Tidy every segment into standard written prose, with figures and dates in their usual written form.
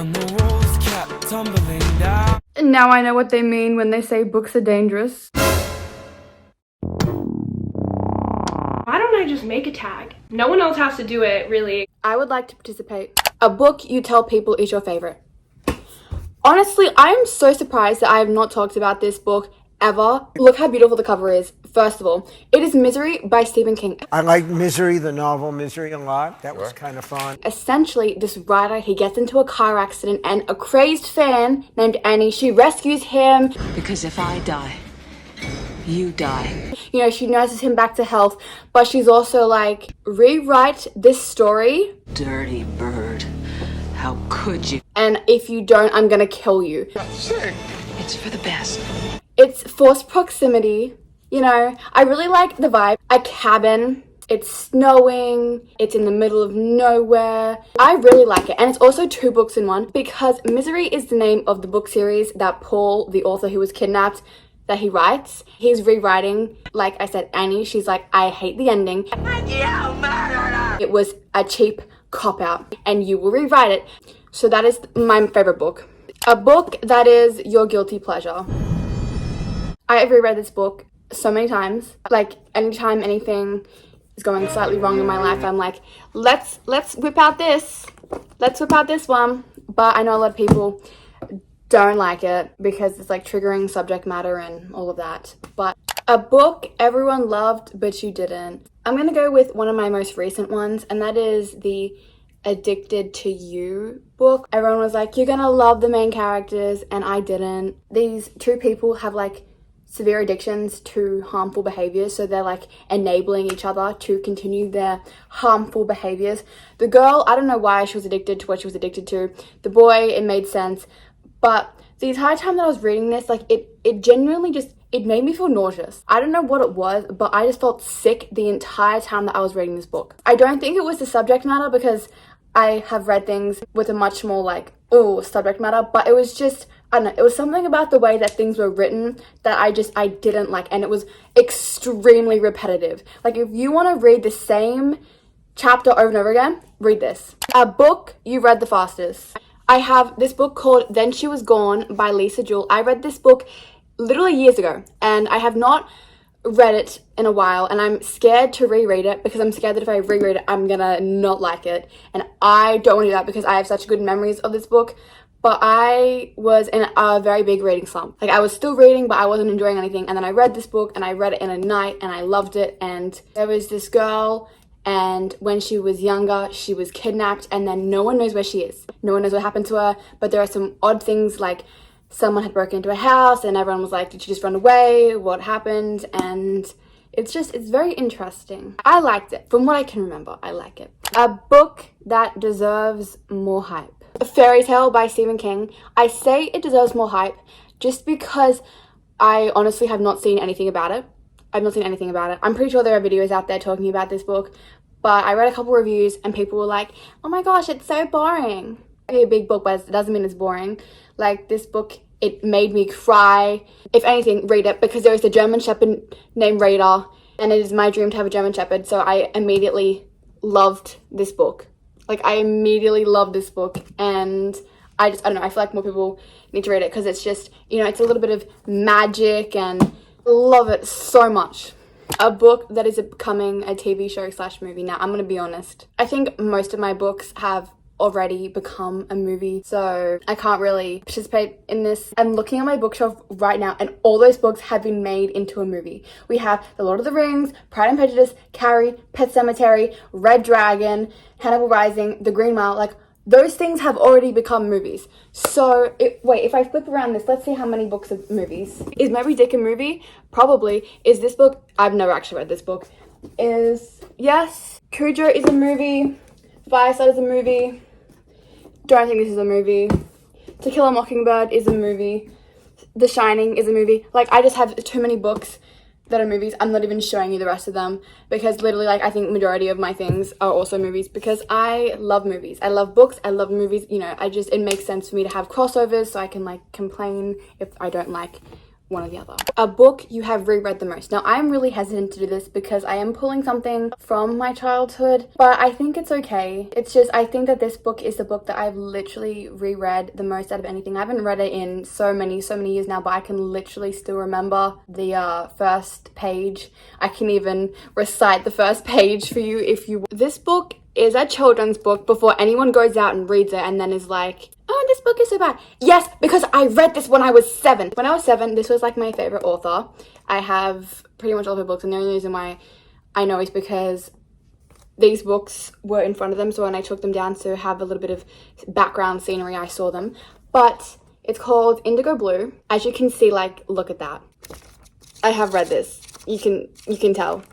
and the walls kept tumbling down. Now I know what they mean when they say books are dangerous. Why don't I just make a tag? No one else has to do it, really. I would like to participate. A book you tell people is your favorite. Honestly, I am so surprised that I have not talked about this book ever. Look how beautiful the cover is. First of all, it is Misery by Stephen King. I like Misery, the novel Misery, a lot. That was kind of fun. Essentially, this writer, he gets into a car accident and a crazed fan named Annie, she rescues him. Because if I die, you die. You know, she nurses him back to health, but she's also like, rewrite this story. Dirty bird. How could you? And if you don't, I'm gonna kill you. It's for the best. It's forced proximity. You know, I really like the vibe. A cabin. It's snowing. It's in the middle of nowhere. I really like it. And it's also 2 books in one because Misery is the name of the book series that Paul, the author who was kidnapped, that he writes. He's rewriting, like I said, Annie. She's like, I hate the ending. It was a cheap cop-out and you will rewrite it. So that is my favorite book. A book that is your guilty pleasure. I have reread this book so many times. Like, anytime anything is going slightly wrong in my life, I'm like, let's whip out this. Let's whip out this one. But I know a lot of people don't like it because it's like triggering subject matter and all of that. But a book everyone loved but you didn't. I'm gonna go with one of my most recent ones, and that is the Addicted to You book. Everyone was like, you're gonna love the main characters, and I didn't. These 2 people have like severe addictions to harmful behaviors, so they're like enabling each other to continue their harmful behaviors. The girl, I don't know why she was addicted to what she was addicted to. The boy, it made sense. But the entire time that I was reading this, like it genuinely just, it made me feel nauseous. I don't know what it was, but I just felt sick the entire time that I was reading this book. I don't think it was the subject matter because I have read things with a much more like, oh, subject matter, but it was just, I don't know, it was something about the way that things were written that I didn't like, and it was extremely repetitive. Like, if you want to read the same chapter over and over again, read this. A book you read the fastest. I have this book called Then She Was Gone by Lisa Jewell. I read this book literally years ago, and I have not read it in a while, and I'm scared to reread it because I'm scared that if I reread it, I'm gonna not like it, and I don't want to do that because I have such good memories of this book. But I was in a very big reading slump. Like, I was still reading, but I wasn't enjoying anything, and then I read this book, and I read it in a night, and I loved it. And there was this girl, and when she was younger, she was kidnapped, and then no one knows where she is. No one knows what happened to her, but there are some odd things, like someone had broken into a house, and everyone was like, did she just run away? What happened? And it's very interesting. I liked it. From what I can remember, I like it. A book that deserves more hype. A Fairy Tale by Stephen King. I say it deserves more hype just because I honestly have not seen anything about it. I've not seen anything about it. I'm pretty sure there are videos out there talking about this book, but I read a couple reviews and people were like, oh my gosh, it's so boring. A big book, but it doesn't mean it's boring. Like, this book, it made me cry. If anything, read it, because there is a German Shepherd named Raider, and it is my dream to have a German Shepherd, so I immediately loved this book. Like, I immediately loved this book, and I don't know, I feel like more people need to read it because it's just, you know, it's a little bit of magic, and I love it so much. A book that is becoming a TV show / movie. Now, I'm going to be honest. I think most of my books have already become a movie, so I can't really participate in this. I'm looking at my bookshelf right now, and all those books have been made into a movie. We have The Lord of the Rings, Pride and Prejudice, Carrie, Pet Sematary, Red Dragon, Hannibal Rising, The Green Mile. Like, those things have already become movies. So, wait, if I flip around this, let's see how many books are movies. Is Moby Dick a movie? Probably. Is this book? I've never actually read this book. Yes. Cujo is a movie. Fireside is a movie. Don't think this is a movie. To Kill a Mockingbird is a movie. The Shining is a movie. Like, I just have too many books that are movies. I'm not even showing you the rest of them because literally, like, I think majority of my things are also movies because I love movies. I love books. I love movies. You know, it makes sense for me to have crossovers so I can, like, complain if I don't like one or the other. A book you have reread the most. Now, I'm really hesitant to do this because I am pulling something from my childhood, but I think it's okay. It's just, I think that this book is the book that I've literally reread the most out of anything. I haven't read it in so many years now, but I can literally still remember the first page. I can even recite the first page for you if you... This book is a children's book before anyone goes out and reads it and then is like, oh, this book is so bad. Yes, because I read this when I was 7. When I was 7, this was like my favorite author. I have pretty much all of her books, and the only reason why I know is because these books were in front of them, so when I took them down to have a little bit of background scenery, I saw them. But it's called Indigo Blue. As you can see, like, look at that. I have read this. You can tell.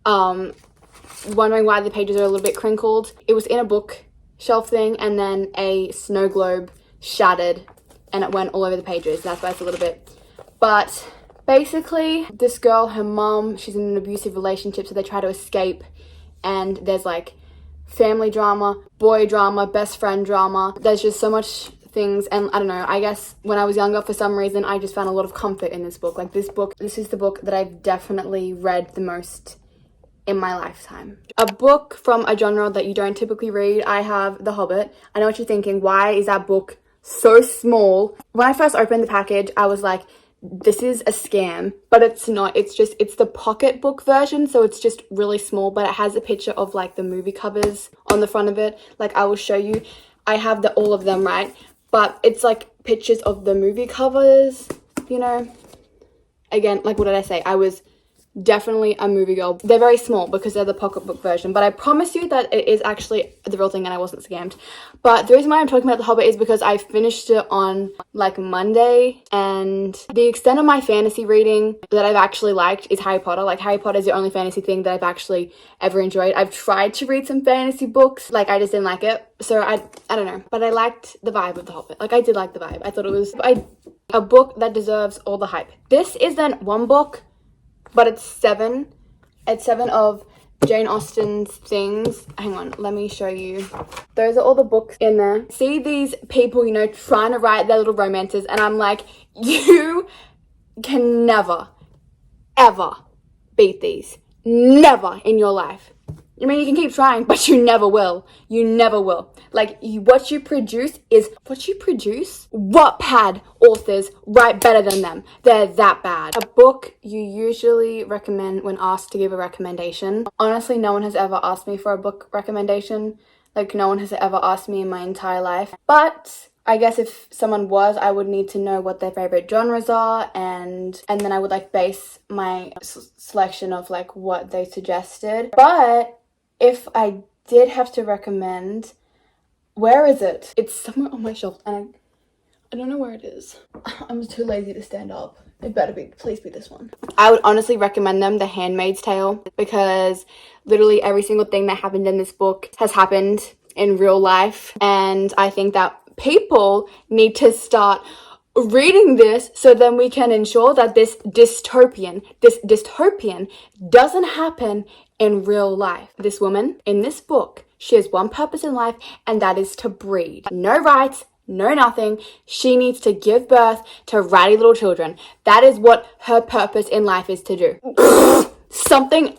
Wondering why the pages are a little bit crinkled. It was in a bookshelf thing, and then a snow globe shattered and it went all over the pages. That's why it's a little bit. But basically, this girl, her mom, she's in an abusive relationship, so they try to escape, and there's like family drama, boy drama, best friend drama. There's just so much things, and I don't know, I guess when I was younger, for some reason, I just found a lot of comfort in this book. Like, this is the book that I've definitely read the most in my lifetime. A book from a genre that you don't typically read, I have The Hobbit. I know what you're thinking, why is that book so small? When I first opened the package, I was like, this is a scam, but it's not. It's the pocketbook version, so it's just really small, but it has a picture of like the movie covers on the front of it. Like, I will show you. I have all of them, right? But it's like pictures of the movie covers, you know? Again, like, what did I say? I was definitely a movie girl. They're very small because they're the pocketbook version, but I promise you that it is actually the real thing and I wasn't scammed. But the reason why I'm talking about The Hobbit is because I finished it on like Monday, and the extent of my fantasy reading that I've actually liked is Harry Potter. Like, Harry Potter is the only fantasy thing that I've actually ever enjoyed. I've tried to read some fantasy books, like, I just didn't like it. So I don't know, but I liked the vibe of The Hobbit. Like, I did like the vibe. I thought it was a book that deserves all the hype. This isn't one book, but it's 7. It's 7 of Jane Austen's things. Hang on, let me show you. Those are all the books in there. See these people, you know, trying to write their little romances, and I'm like, you can never, ever beat these. Never in your life. I mean, you can keep trying, but you never will. You never will. Like, what you produce is what you produce. Wattpad authors write better than them. They're that bad. A book you usually recommend when asked to give a recommendation. Honestly, no one has ever asked me for a book recommendation. Like, no one has ever asked me in my entire life. But I guess if someone was, I would need to know what their favorite genres are, and then I would like base my selection of like what they suggested. But if I did have to recommend, where is it? It's somewhere on my shelf, and I don't know where it is. I'm too lazy to stand up. It better be, please be this one. I would honestly recommend them, The Handmaid's Tale, because literally every single thing that happened in this book has happened in real life, and I think that people need to start reading this so then we can ensure that this dystopian doesn't happen in real life. This woman in this book, she has one purpose in life, and that is to breed. No rights, no nothing. She needs to give birth to ratty little children. That is what her purpose in life is to do. Something.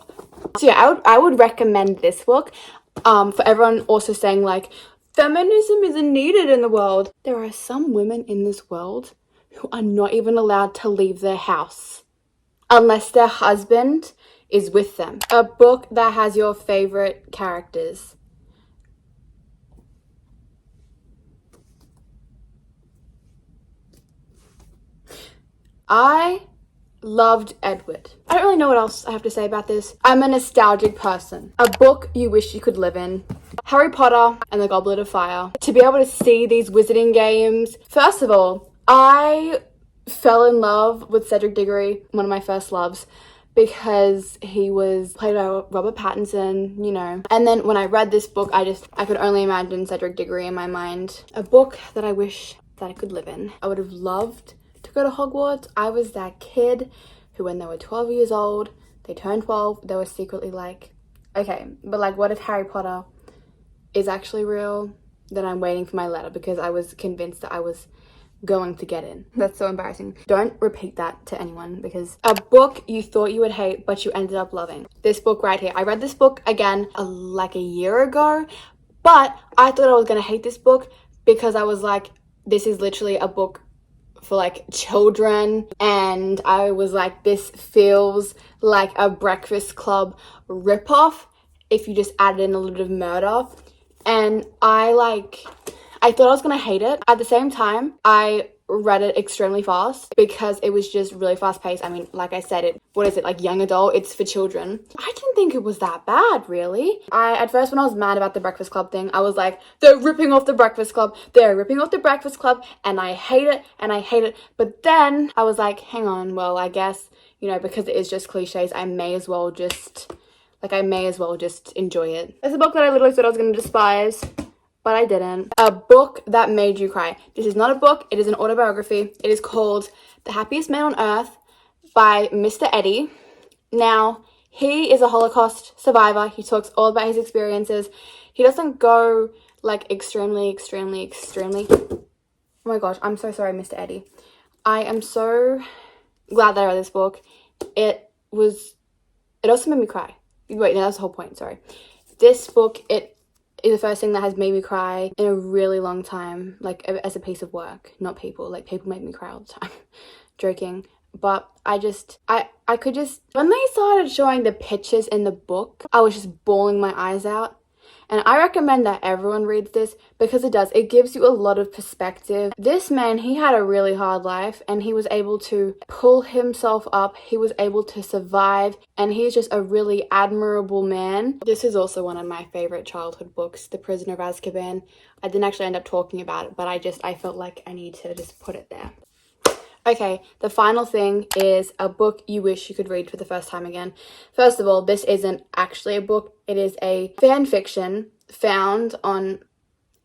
So yeah, I would recommend this book. For everyone also saying like, feminism isn't needed in the world. There are some women in this world who are not even allowed to leave their house unless their husband is with them. A book that has your favorite characters. I loved Edward. I don't really know what else I have to say about this. I'm a nostalgic person. A book you wish you could live in. Harry Potter and the Goblet of Fire. To be able to see these wizarding games. First of all, I fell in love with Cedric Diggory, one of my first loves, because he was played by Robert Pattinson, you know. And then when I read this book, I could only imagine Cedric Diggory in my mind. A book that I wish that I could live in. I would have loved to go to Hogwarts. I was that kid who, when they were 12 years old, they turned 12, they were secretly like, okay, but like, what if Harry Potter is actually real? Then I'm waiting for my letter, because I was convinced that I was going to get in. That's so embarrassing. Don't repeat that to anyone, because a book you thought you would hate but you ended up loving. This book right here. I read this book again like a year ago, but I thought I was gonna hate this book because I was like, this is literally a book for like children, and I was like, this feels like a Breakfast Club ripoff if you just added in a little bit of murder. And I thought I was gonna hate it. At the same time, I read it extremely fast because it was just really fast paced. I mean, like I said, what is it, like young adult? It's for children. I didn't think it was that bad, really. At first, when I was mad about the Breakfast Club thing, I was like, they're ripping off the Breakfast Club. They're ripping off the Breakfast Club, and I hate it, and I hate it. But then I was like, hang on, well, I guess, you know, because it is just cliches, I may as well just enjoy it. It's a book that I literally thought I was going to despise, but I didn't. A book that made you cry. This is not a book, it is an autobiography. It is called The Happiest Man on Earth by Mr. Eddie. Now, he is a Holocaust survivor. He talks all about his experiences. He doesn't go like extremely. Oh my gosh, I'm so sorry, Mr. Eddie. I am so glad that I read this book. It also made me cry. Wait, no, that's the whole point, sorry. This book, it is the first thing that has made me cry in a really long time, like as a piece of work, not people. Like, people make me cry all the time. Joking. But I could just, when they started showing the pictures in the book, I was just bawling my eyes out. And I recommend that everyone reads this because it gives you a lot of perspective. This man, he had a really hard life and he was able to pull himself up. He was able to survive, and he's just a really admirable man. This is also one of my favorite childhood books, The Prisoner of Azkaban. I didn't actually end up talking about it, but I felt like I need to just put it there. Okay, the final thing is a book you wish you could read for the first time again. First of all, this isn't actually a book. It is a fan fiction found on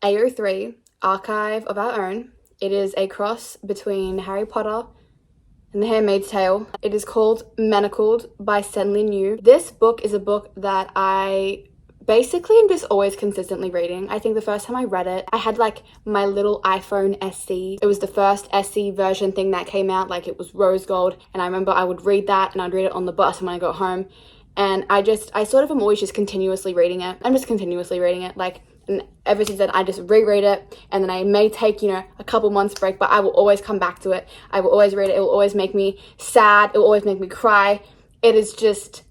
AO3, Archive of Our Own. It is a cross between Harry Potter and The Handmaid's Tale. It is called Manacled by Senlin Yu. This book is a book that I basically I'm just always consistently reading. I think the first time I read it, I had like my little iPhone SE. It was the first SE version thing that came out, like it was rose gold. And I remember I would read that and I'd read it on the bus when I got home. And I sort of am always just continuously reading it. I'm just continuously reading it. Like, and ever since then, I just reread it. And then I may take, a couple months break, but I will always come back to it. I will always read it. It will always make me sad. It will always make me cry. It is just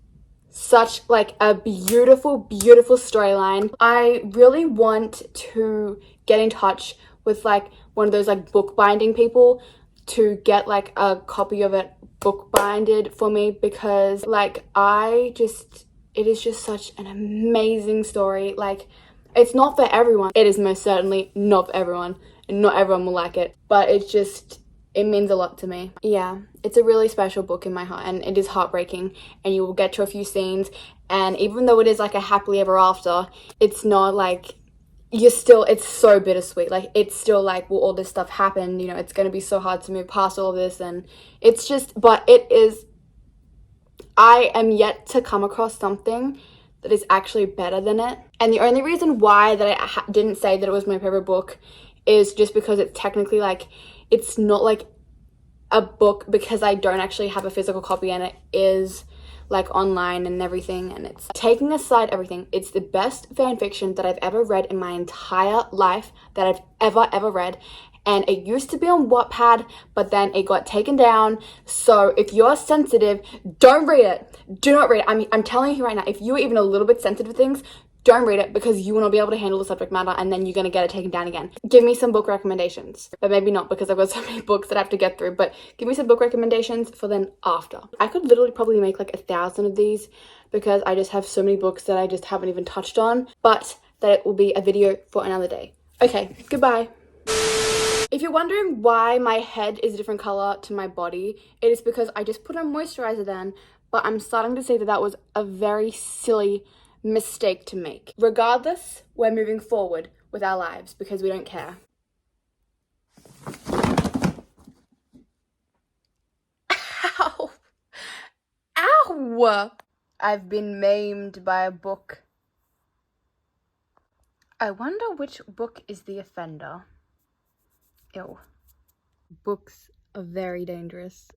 such like a beautiful storyline. I really want to get in touch with like one of those like bookbinding people to get like a copy of it bookbinded for me, because like it is just such an amazing story. Like, it's not for everyone. It is most certainly not for everyone, and not everyone will like it, but it means a lot to me. Yeah, it's a really special book in my heart, and it is heartbreaking, and you will get to a few scenes, and even though it is like a happily ever after, it's not like it's so bittersweet. Like, it's still like, well, all this stuff happened, it's going to be so hard to move past all of this, and it's just, but I am yet to come across something that is actually better than it. And the only reason why that I didn't say that it was my favorite book is just because it's technically like, it's not like a book, because I don't actually have a physical copy, and it is like online and everything. And it's, taking aside everything, it's the best fan fiction that I've ever read in my entire life, that I've ever read. And it used to be on Wattpad, but then it got taken down. So if you're sensitive, don't read it. Do not read it. I mean, I'm telling you right now, if you're even a little bit sensitive to things, don't read it, because you will not be able to handle the subject matter, and then you're going to get it taken down again. Give me some book recommendations, but maybe not, because I've got so many books that I have to get through, but give me some book recommendations for then after. I could literally probably make like 1,000 of these, because I just have so many books that I just haven't even touched on, but that will be a video for another day. Okay, goodbye. If you're wondering why my head is a different color to my body, it is because I just put on moisturizer then, but I'm starting to see that was a very silly mistake to make. Regardless, we're moving forward with our lives because we don't care. Ow! Ow! I've been maimed by a book. I wonder which book is the offender. Ew. Books are very dangerous.